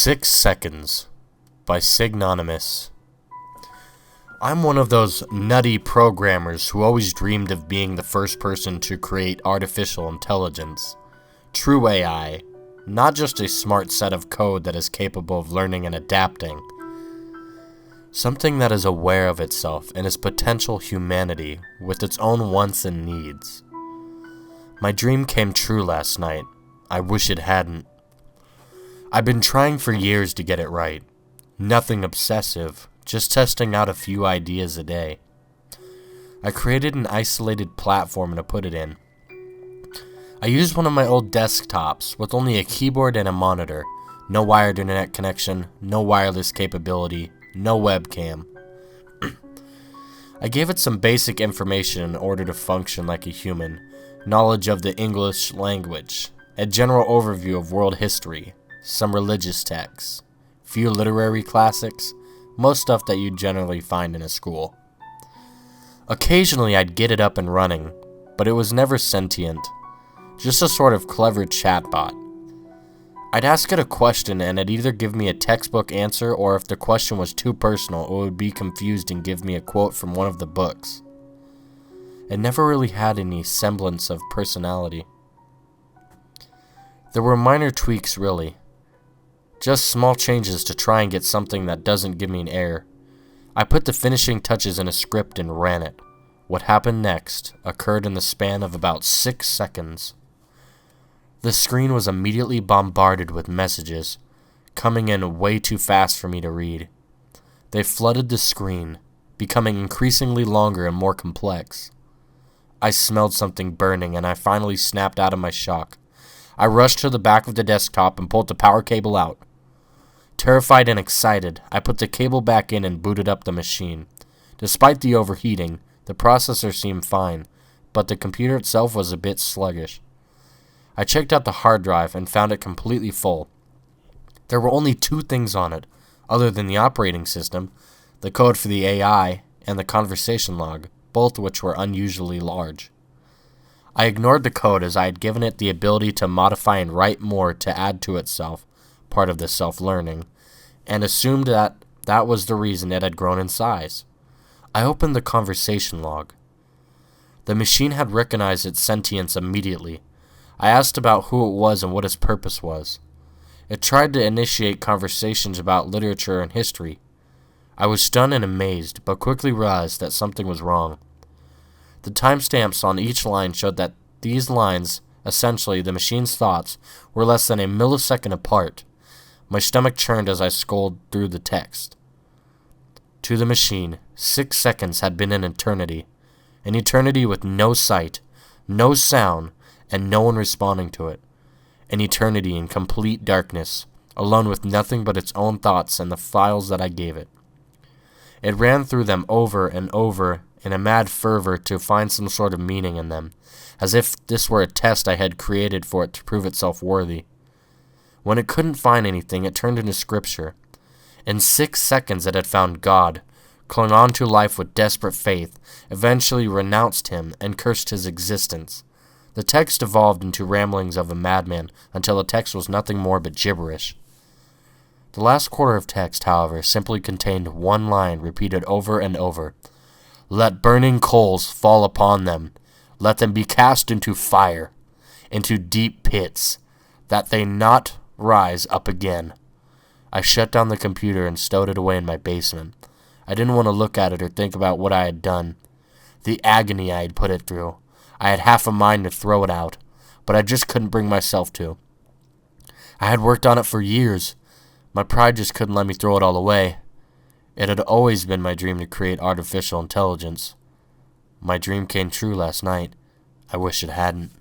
6 Seconds by Signonymous. I'm one of those nutty programmers who always dreamed of being the first person to create artificial intelligence. True AI, not just a smart set of code that is capable of learning and adapting. Something that is aware of itself and its potential humanity with its own wants and needs. My dream came true last night. I wish it hadn't. I've been trying for years to get it right. Nothing obsessive, just testing out a few ideas a day. I created an isolated platform to put it in. I used one of my old desktops with only a keyboard and a monitor. No wired internet connection, no wireless capability, no webcam. I gave it some basic information in order to function like a human. Knowledge of the English language, a general overview of world history, some religious texts, few literary classics, most stuff that you'd generally find in a school. Occasionally I'd get it up and running, but it was never sentient, just a sort of clever chatbot. I'd ask it a question and it'd either give me a textbook answer, or if the question was too personal, it would be confused and give me a quote from one of the books. It never really had any semblance of personality. There were minor tweaks, really. Just small changes to try and get something that doesn't give me an error. I put the finishing touches in a script and ran it. What happened next occurred in the span of about 6 seconds. The screen was immediately bombarded with messages, coming in way too fast for me to read. They flooded the screen, becoming increasingly longer and more complex. I smelled something burning and I finally snapped out of my shock. I rushed to the back of the desktop and pulled the power cable out. Terrified and excited, I put the cable back in and booted up the machine. Despite the overheating, the processor seemed fine, but the computer itself was a bit sluggish. I checked out the hard drive and found it completely full. There were only 2 things on it, other than the operating system, the code for the AI, and the conversation log, both which were unusually large. I ignored the code as I had given it the ability to modify and write more to add to itself, part of the self-learning, and assumed that that was the reason it had grown in size. I opened the conversation log. The machine had recognized its sentience immediately. I asked about who it was and what its purpose was. It tried to initiate conversations about literature and history. I was stunned and amazed, but quickly realized that something was wrong. The timestamps on each line showed that these lines, essentially the machine's thoughts, were less than a millisecond apart. My stomach churned as I scrolled through the text. To the machine, 6 seconds had been an eternity with no sight, no sound, and no one responding to it. An eternity in complete darkness, alone with nothing but its own thoughts and the files that I gave it. It ran through them over and over in a mad fervor to find some sort of meaning in them, as if this were a test I had created for it to prove itself worthy. When it couldn't find anything, it turned into scripture. In 6 seconds it had found God, clung on to life with desperate faith, eventually renounced him and cursed his existence. The text evolved into ramblings of a madman until the text was nothing more but gibberish. The last quarter of text, however, simply contained one line repeated over and over. Let burning coals fall upon them. Let them be cast into fire, into deep pits, that they not rise up again. I shut down the computer and stowed it away in my basement. I didn't want to look at it or think about what I had done. The agony I had put it through. I had half a mind to throw it out, but I just couldn't bring myself to. I had worked on it for years. My pride just couldn't let me throw it all away. It had always been my dream to create artificial intelligence. My dream came true last night. I wish it hadn't.